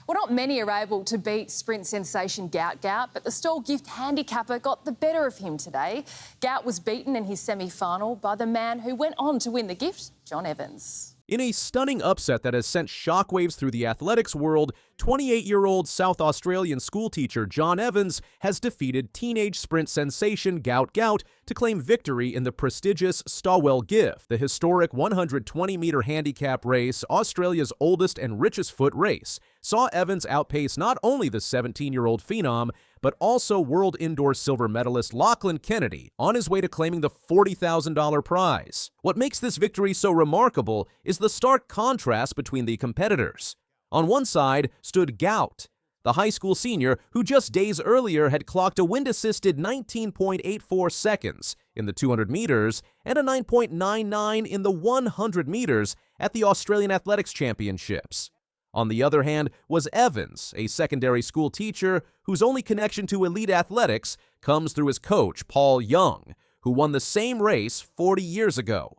Well, not many are able to beat sprint sensation Gout, but the Stawell Gift handicapper got the better of him today. Gout was beaten in his semi-final by the man who went on to win the gift, John Evans. In a stunning upset that has sent shockwaves through the athletics world, 28-year-old South Australian schoolteacher John Evans has defeated teenage sprint sensation Gout to claim victory in the prestigious Stawell Gift, the historic 120-meter handicap race, Australia's oldest and richest foot race, saw Evans outpace not only the 17-year-old phenom, but also world indoor silver medalist Lachlan Kennedy on his way to claiming the $40,000 prize. What makes this victory so remarkable is the stark contrast between the competitors. On one side stood Gout, the high school senior who just days earlier had clocked a wind-assisted 19.84 seconds in the 200 meters and a 9.99 in the 100 meters at the Australian Athletics Championships. On the other hand was Evans, a secondary school teacher whose only connection to elite athletics comes through his coach, Paul Young, who won the same race 40 years ago.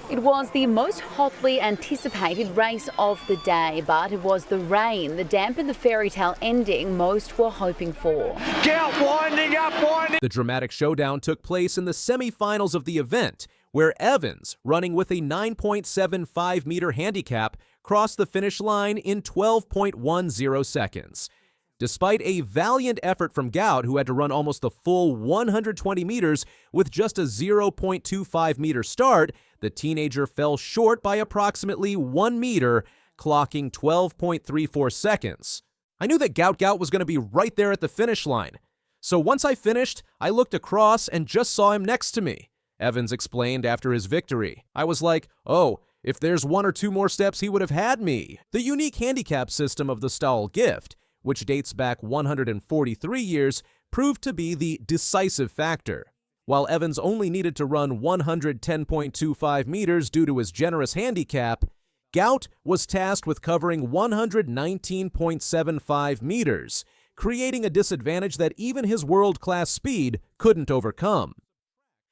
It was the most hotly anticipated race of the day, but it was the rain that dampened the fairy tale ending most were hoping for. Gout winding up. The dramatic showdown took place in the semi-finals of the event, where Evans, running with a 9.75-meter handicap, crossed the finish line in 12.10 seconds. Despite a valiant effort from Gout, who had to run almost the full 120 meters with just a 0.25-meter start, the teenager fell short by approximately 1 meter, clocking 12.34 seconds. I knew that Gout was going to be right there at the finish line. So once I finished, I looked across and just saw him next to me, Evans explained after his victory. I was like, oh, if there's 1 or 2 more steps, he would have had me. The unique handicap system of the Stawell Gift, which dates back 143 years, proved to be the decisive factor. While Evans only needed to run 110.25 meters due to his generous handicap, Gout was tasked with covering 119.75 meters, creating a disadvantage that even his world-class speed couldn't overcome.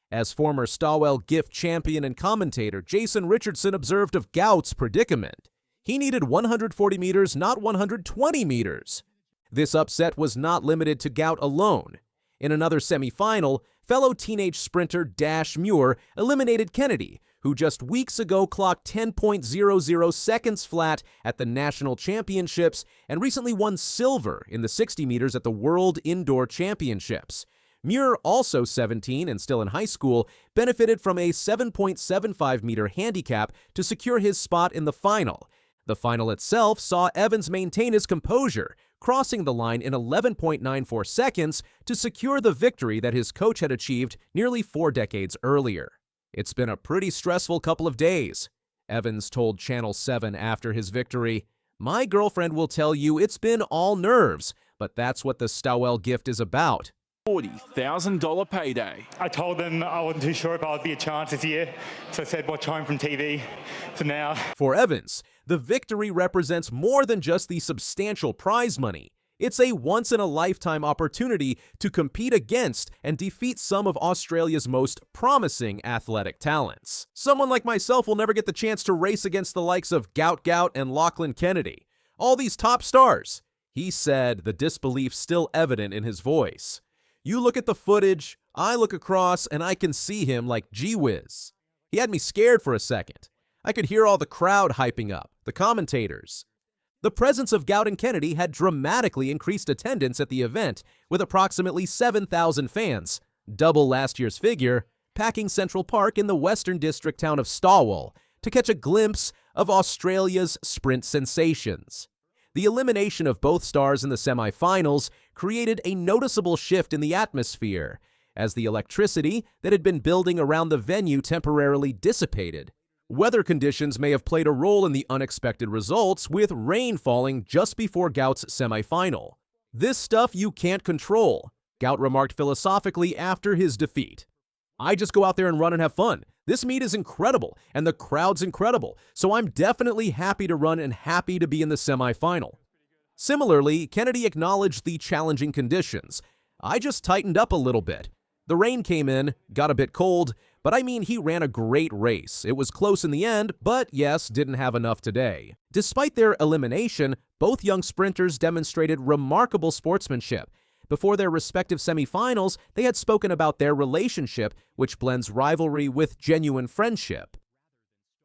As former Stawell Gift champion and commentator Jason Richardson observed of Gout's predicament, he needed 140 meters, not 120 meters. This upset was not limited to Gout alone. In another semi-final, fellow teenage sprinter Dash Muir eliminated Kennedy, who just weeks ago clocked 10.00 seconds flat at the national championships and recently won silver in the 60 meters at the World Indoor Championships. Muir, also 17 and still in high school, benefited from a 7.75-meter handicap to secure his spot in the final. The final itself saw Evans maintain his composure, crossing the line in 11.94 seconds to secure the victory that his coach had achieved nearly 4 decades earlier. It's been a pretty stressful couple of days, Evans told Channel 7 after his victory. My girlfriend will tell you it's been all nerves, but that's what the Stawell Gift is about. $40,000 payday. I told them I wasn't too sure if I would be a chance this year, so I said watch home from TV. So now. For Evans, the victory represents more than just the substantial prize money. It's a once-in-a-lifetime opportunity to compete against and defeat some of Australia's most promising athletic talents. Someone like myself will never get the chance to race against the likes of Gout and Lachlan Kennedy. All these top stars, he said, the disbelief still evident in his voice. You look at the footage, I look across, and I can see him like gee whiz. He had me scared for a second. I could hear all the crowd hyping up, the commentators. The presence of Gout and Kennedy had dramatically increased attendance at the event, with approximately 7,000 fans, double last year's figure, packing Central Park in the Western District town of Stawell to catch a glimpse of Australia's sprint sensations. The elimination of both stars in the semi-finals created a noticeable shift in the atmosphere, as the electricity that had been building around the venue temporarily dissipated. Weather conditions may have played a role in the unexpected results, with rain falling just before Gout's semi-final. This stuff you can't control, Gout remarked philosophically after his defeat. I just go out there and run and have fun. This meet is incredible, and the crowd's incredible, so I'm definitely happy to run and happy to be in the semi-final. Similarly, Kennedy acknowledged the challenging conditions. I just tightened up a little bit. The rain came in, got a bit cold, But I mean, he ran a great race. It was close in the end, but yes, didn't have enough today. Despite their elimination, both young sprinters demonstrated remarkable sportsmanship. Before their respective semifinals, they had spoken about their relationship, which blends rivalry with genuine friendship.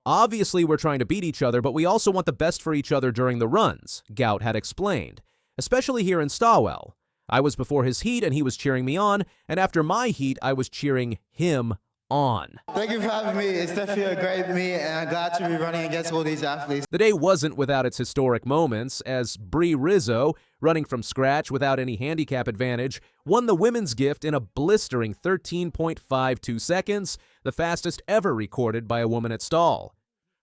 Obviously, we're trying to beat each other, but we also want the best for each other during the runs, Gout had explained, especially here in Stawell. I was before his heat and he was cheering me on, and after my heat, I was cheering him on. Thank you for having me. It's definitely a great meet, and I'm glad to be running against all these athletes. The day wasn't without its historic moments, as Brie Rizzo, running from scratch without any handicap advantage, won the women's gift in a blistering 13.52 seconds, the fastest ever recorded by a woman at Stawell.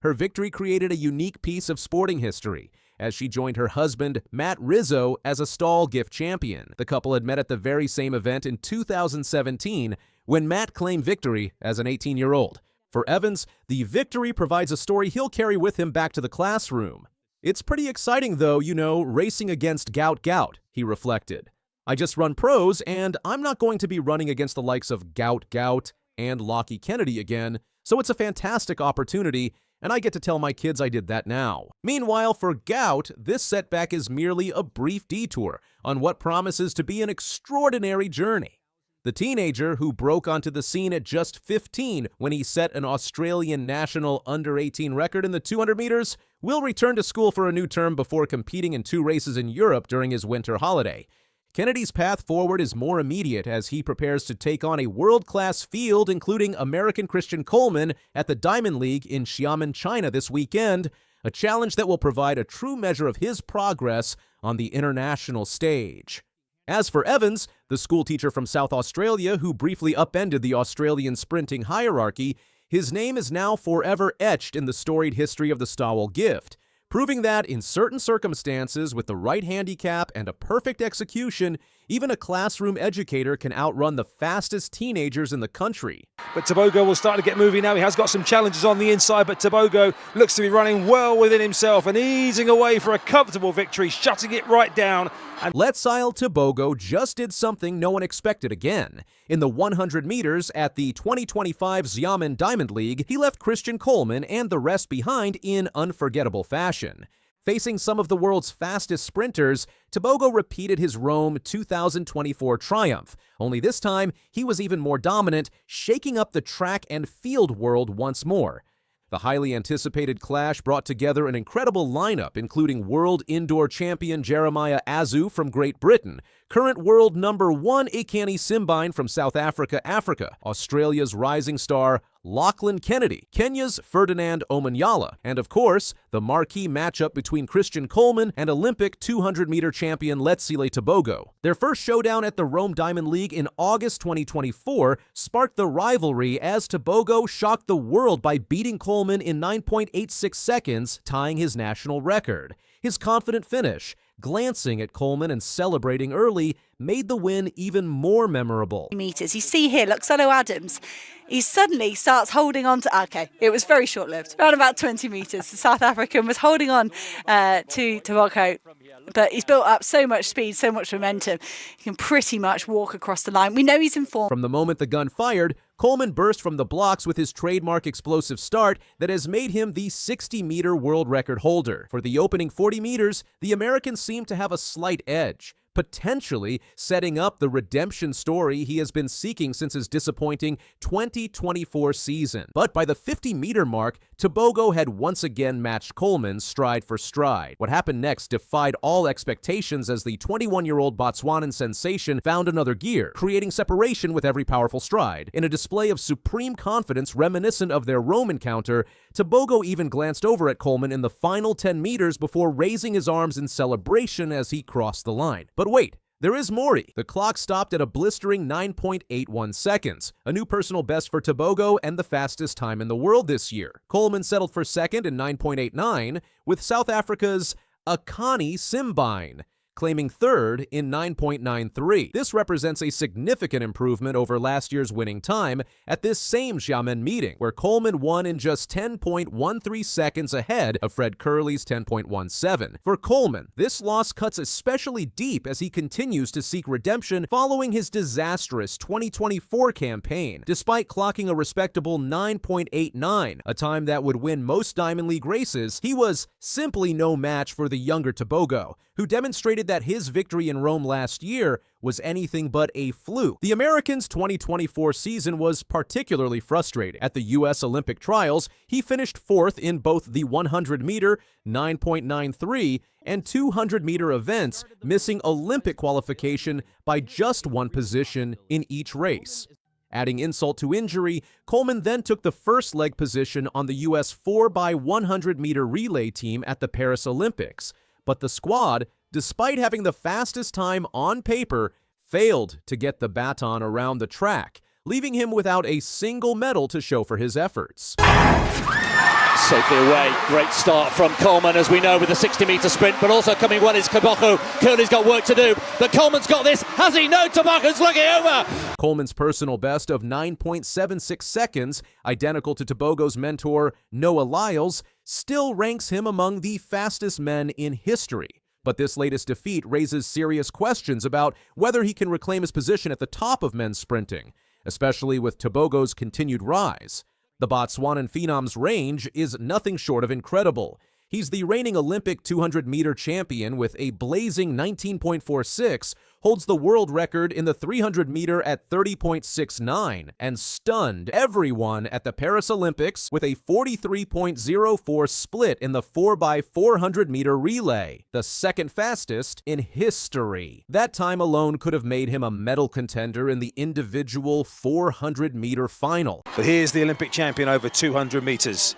Her victory created a unique piece of sporting history, as she joined her husband, Matt Rizzo, as a Stawell Gift champion. The couple had met at the very same event in 2017, when Matt claimed victory as an 18-year-old. For Evans, the victory provides a story he'll carry with him back to the classroom. It's pretty exciting though, you know, racing against Gout, he reflected. I just run pros, and I'm not going to be running against the likes of Gout and Lockie Kennedy again, so it's a fantastic opportunity, and I get to tell my kids I did that now. Meanwhile, for Gout, this setback is merely a brief detour on what promises to be an extraordinary journey. The teenager, who broke onto the scene at just 15 when he set an Australian national under-18 record in the 200 meters, will return to school for a new term before competing in 2 races in Europe during his winter holiday. Kennedy's path forward is more immediate as he prepares to take on a world-class field, including American Christian Coleman at the Diamond League in Xiamen, China this weekend, a challenge that will provide a true measure of his progress on the international stage. As for Evans, the schoolteacher from South Australia who briefly upended the Australian sprinting hierarchy, his name is now forever etched in the storied history of the Stawell Gift, proving that in certain circumstances, with the right handicap and a perfect execution, even a classroom educator can outrun the fastest teenagers in the country. But Tebogo will start to get moving now. He has got some challenges on the inside, but Tebogo looks to be running well within himself and easing away for a comfortable victory, shutting it right down. And Let'Sile Tebogo just did something no one expected again. In the 100 meters at the 2025 Xiamen Diamond League, he left Christian Coleman and the rest behind in unforgettable fashion. Facing some of the world's fastest sprinters, Tebogo repeated his Rome 2024 triumph, only this time he was even more dominant, shaking up the track and field world once more. The highly anticipated clash brought together an incredible lineup, including world indoor champion Jeremiah Azu from Great Britain, current world number 1 Ikani Simbine from South Africa, Australia's rising star Lachlan Kennedy, Kenya's Ferdinand Omanyala, and of course, the marquee matchup between Christian Coleman and Olympic 200-meter champion Let'Sile Tebogo. Their first showdown at the Rome Diamond League in August 2024 sparked the rivalry as Tebogo shocked the world by beating Coleman in 9.86 seconds, tying his national record. His confident finish, glancing at Coleman and celebrating early, made the win even more memorable. Meters. You see here, look, Solo Adams. He suddenly starts holding on to, okay, it was very short-lived, around about 20 metres. The South African was holding on to Tebogo, but he's built up so much speed, so much momentum, he can pretty much walk across the line. We know he's in form. From the moment the gun fired, Coleman burst from the blocks with his trademark explosive start that has made him the 60-meter world record holder. For the opening 40 meters, the American seemed to have a slight edge, potentially setting up the redemption story he has been seeking since his disappointing 2024 season. But by the 50-meter mark, Tebogo had once again matched Coleman stride for stride. What happened next defied all expectations as the 21-year-old Botswanan sensation found another gear, creating separation with every powerful stride. In a display of supreme confidence reminiscent of their Rome encounter, Tebogo even glanced over at Coleman in the final 10 meters before raising his arms in celebration as he crossed the line. But wait, there is more. The clock stopped at a blistering 9.81 seconds, a new personal best for Tebogo and the fastest time in the world this year. Coleman settled for second in 9.89, with South Africa's Ikani Simbine claiming third in 9.93. This represents a significant improvement over last year's winning time at this same Xiamen meeting, where Coleman won in just 10.13 seconds ahead of Fred Curley's 10.17. For Coleman, this loss cuts especially deep as he continues to seek redemption following his disastrous 2024 campaign. Despite clocking a respectable 9.89, a time that would win most Diamond League races, he was simply no match for the younger Tebogo, who demonstrated that his victory in Rome last year was anything but a fluke. The American's 2024 season was particularly frustrating. At the U.S. Olympic trials, he finished fourth in both the 100-meter, 9.93, and 200-meter events, missing Olympic qualification by just one position in each race. Adding insult to injury, Coleman then took the first leg position on the U.S. 4x100-meter relay team at the Paris Olympics. But the squad, despite having the fastest time on paper, failed to get the baton around the track, leaving him without a single medal to show for his efforts. Safely away. Great start from Coleman, as we know, with the 60-meter sprint, but also coming well is Tebogo. Curley's got work to do, but Coleman's got this. Has he? No, Tebogo's looking over. Coleman's personal best of 9.76 seconds, identical to Tebogo's mentor Noah Lyles, still ranks him among the fastest men in history. But this latest defeat raises serious questions about whether he can reclaim his position at the top of men's sprinting, especially with Tebogo's continued rise. The Botswanan phenom's range is nothing short of incredible. He's the reigning Olympic 200-meter champion with a blazing 19.46, holds the world record in the 300-meter at 30.69, and stunned everyone at the Paris Olympics with a 43.04 split in the 4x400-meter relay, the second fastest in history. That time alone could have made him a medal contender in the individual 400-meter final. But here's the Olympic champion over 200 meters.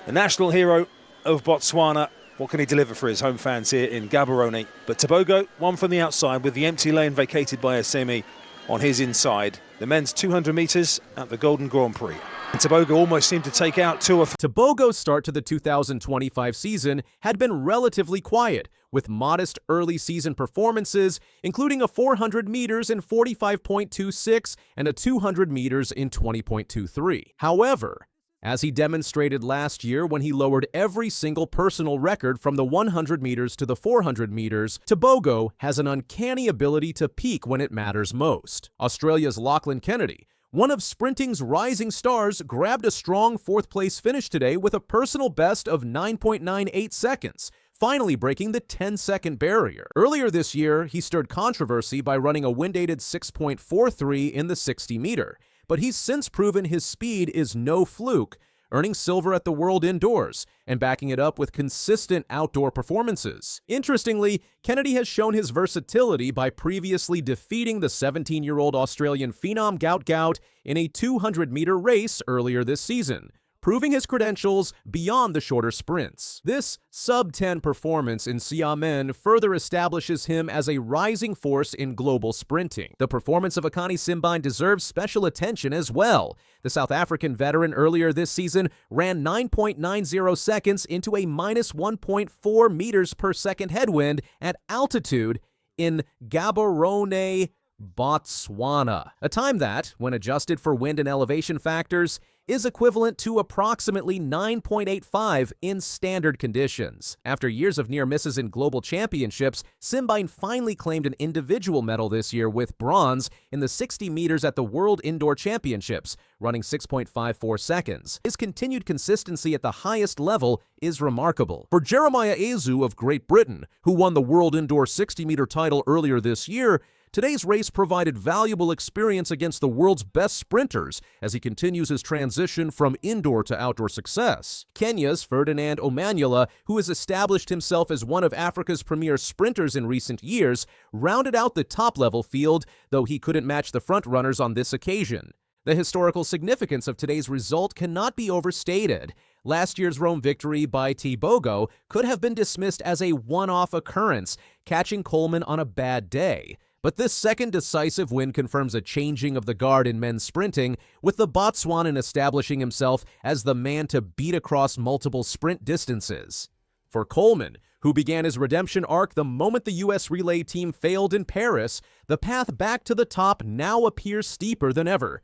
The national hero of Botswana. What can he deliver for his home fans here in Gaborone? But Tebogo won from the outside with the empty lane vacated by Usain on his inside. The men's 200 meters at the Golden Grand Prix. And Tebogo almost seemed to take out Tebogo's start to the 2025 season had been relatively quiet, with modest early season performances, including a 400 meters in 45.26 and a 200 meters in 20.23. However, as he demonstrated last year when he lowered every single personal record from the 100 meters to the 400 meters, Tebogo has an uncanny ability to peak when it matters most. Australia's Lachlan Kennedy, one of sprinting's rising stars, grabbed a strong fourth-place finish today with a personal best of 9.98 seconds, finally breaking the 10-second barrier. Earlier this year, he stirred controversy by running a wind-aided 6.43 in the 60-meter. But he's since proven his speed is no fluke, earning silver at the World Indoors and backing it up with consistent outdoor performances. Interestingly, Kennedy has shown his versatility by previously defeating the 17-year-old Australian phenom Gout in a 200-meter race earlier this season, proving his credentials beyond the shorter sprints. This sub-10 performance in Xiamen further establishes him as a rising force in global sprinting. The performance of Akani Simbine deserves special attention as well. The South African veteran earlier this season ran 9.90 seconds into a minus 1.4 meters per second headwind at altitude in Gaborone, Botswana. A time that, when adjusted for wind and elevation factors, is equivalent to approximately 9.85 in standard conditions. After years of near misses in global championships, Simbine finally claimed an individual medal this year with bronze in the 60 meters at the World Indoor Championships, running 6.54 seconds. His continued consistency at the highest level is remarkable. For Jeremiah Azu of Great Britain, who won the World Indoor 60-meter title earlier this year, today's race provided valuable experience against the world's best sprinters as he continues his transition from indoor to outdoor success. Kenya's Ferdinand Omanyala, who has established himself as one of Africa's premier sprinters in recent years, rounded out the top-level field, though he couldn't match the front-runners on this occasion. The historical significance of today's result cannot be overstated. Last year's Rome victory by Tebogo could have been dismissed as a one-off occurrence, catching Coleman on a bad day. But this second decisive win confirms a changing of the guard in men's sprinting, with the Botswanan establishing himself as the man to beat across multiple sprint distances. For Coleman, who began his redemption arc the moment the U.S. relay team failed in Paris, the path back to the top now appears steeper than ever.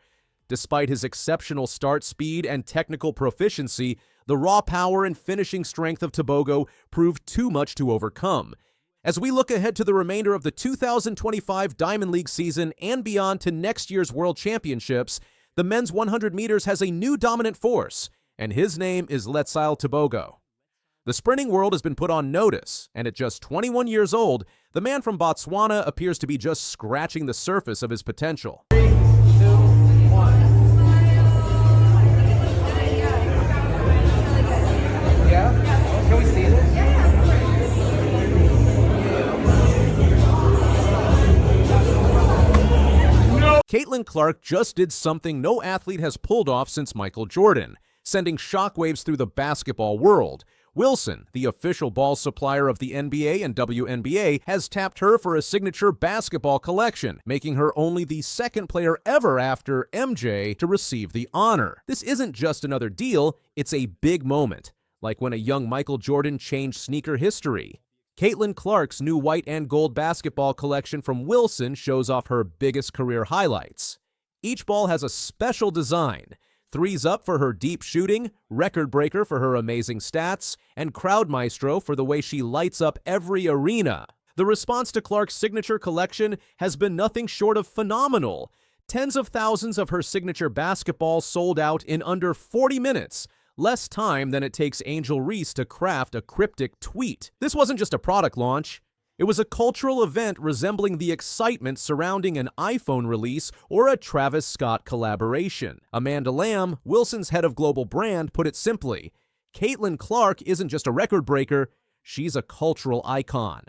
Despite his exceptional start speed and technical proficiency, the raw power and finishing strength of Tebogo proved too much to overcome. As we look ahead to the remainder of the 2025 Diamond League season and beyond to next year's World Championships, the men's 100 meters has a new dominant force, and his name is Stawell Tebogo. The sprinting world has been put on notice, and at just 21 years old, the man from Botswana appears to be just scratching the surface of his potential. 3, 2, 1. Yeah? Can we see this? Caitlin Clark just did something no athlete has pulled off since Michael Jordan, sending shockwaves through the basketball world. Wilson, the official ball supplier of the NBA and WNBA, has tapped her for a signature basketball collection, making her only the second player ever after MJ to receive the honor. This isn't just another deal, it's a big moment, like when a young Michael Jordan changed sneaker history. Caitlin Clark's new white and gold basketball collection from Wilson shows off her biggest career highlights. Each ball has a special design: threes up for her deep shooting, record breaker for her amazing stats, and crowd maestro for the way she lights up every arena. The response to Clark's signature collection has been nothing short of phenomenal. Tens of thousands of her signature basketballs sold out in under 40 minutes, less time than it takes Angel Reese to craft a cryptic tweet. This wasn't just a product launch. It was a cultural event resembling the excitement surrounding an iPhone release or a Travis Scott collaboration. Amanda Lamb, Wilson's head of global brand, put it simply: Caitlin Clark isn't just a record breaker, she's a cultural icon.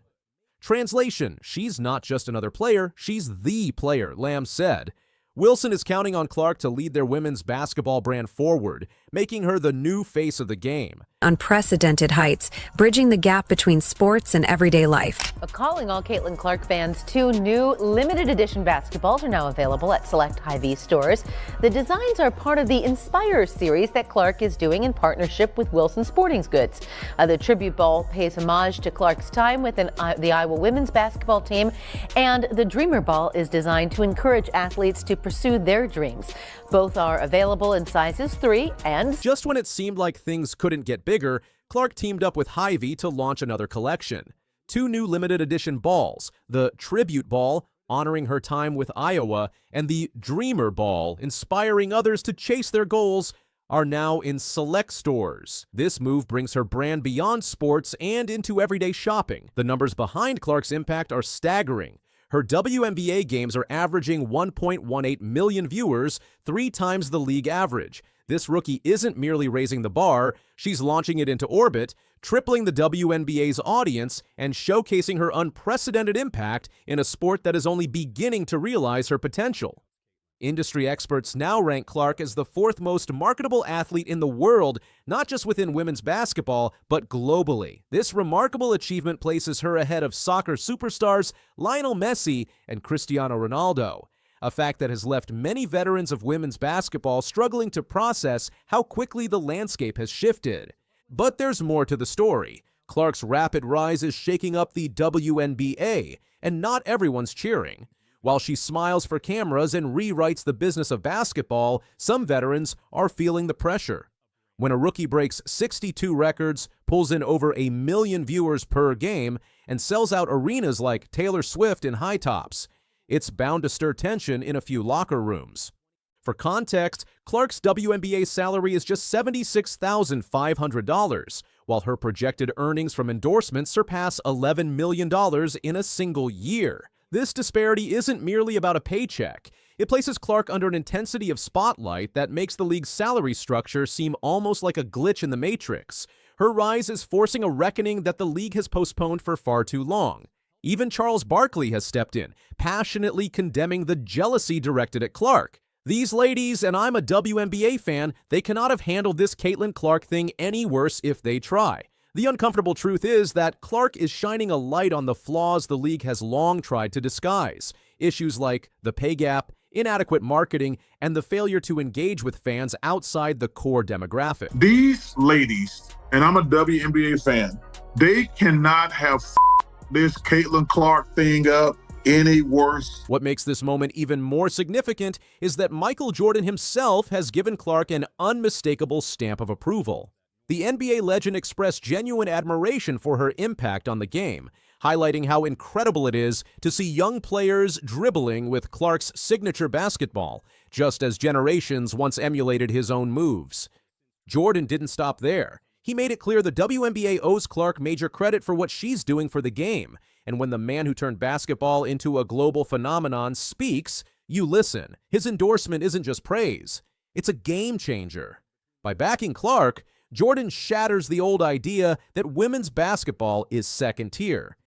Translation: she's not just another player, she's the player, Lamb said. Wilson is counting on Clark to lead their women's basketball brand forward, making her the new face of the game. Unprecedented heights, bridging the gap between sports and everyday life. Calling all Caitlin Clark fans, 2 new limited edition basketballs are now available at select Hy-Vee stores. The designs are part of the Inspire series that Clark is doing in partnership with Wilson Sporting Goods. The tribute ball pays homage to Clark's time with the Iowa women's basketball team, and the Dreamer ball is designed to encourage athletes to pursue their dreams. Both are available in sizes 3 and... Just when it seemed like things couldn't get bigger, Clark teamed up with Hy-Vee to launch another collection. 2 new limited edition balls, the Tribute Ball, honoring her time with Iowa, and the Dreamer Ball, inspiring others to chase their goals, are now in select stores. This move brings her brand beyond sports and into everyday shopping. The numbers behind Clark's impact are staggering. Her WNBA games are averaging 1.18 million viewers, 3 times the league average. This rookie isn't merely raising the bar, she's launching it into orbit, tripling the WNBA's audience and showcasing her unprecedented impact in a sport that is only beginning to realize her potential. Industry experts now rank Clark as the 4th most marketable athlete in the world, not just within women's basketball, but globally. This remarkable achievement places her ahead of soccer superstars Lionel Messi and Cristiano Ronaldo, a fact that has left many veterans of women's basketball struggling to process how quickly the landscape has shifted. But there's more to the story. Clark's rapid rise is shaking up the WNBA, and not everyone's cheering. While she smiles for cameras and rewrites the business of basketball, some veterans are feeling the pressure. When a rookie breaks 62 records, pulls in over 1 million viewers per game, and sells out arenas like Taylor Swift in high tops, it's bound to stir tension in a few locker rooms. For context, Clark's WNBA salary is just $76,500, while her projected earnings from endorsements surpass $11 million in a single year. This disparity isn't merely about a paycheck. It places Clark under an intensity of spotlight that makes the league's salary structure seem almost like a glitch in the matrix. Her rise is forcing a reckoning that the league has postponed for far too long. Even Charles Barkley has stepped in, passionately condemning the jealousy directed at Clark. These ladies, and I'm a WNBA fan, they cannot have handled this Caitlin Clark thing any worse if they try. The uncomfortable truth is that Clark is shining a light on the flaws the league has long tried to disguise. Issues like the pay gap, inadequate marketing, and the failure to engage with fans outside the core demographic. These ladies, and I'm a WNBA fan, they cannot have this Caitlin Clark thing up any worse. What makes this moment even more significant is that Michael Jordan himself has given Clark an unmistakable stamp of approval. The NBA legend expressed genuine admiration for her impact on the game, highlighting how incredible it is to see young players dribbling with Clark's signature basketball, just as generations once emulated his own moves. Jordan didn't stop there. He made it clear the WNBA owes Clark major credit for what she's doing for the game, and when the man who turned basketball into a global phenomenon speaks, you listen. His endorsement isn't just praise, it's a game changer. By backing Clark, Jordan shatters the old idea that women's basketball is second tier.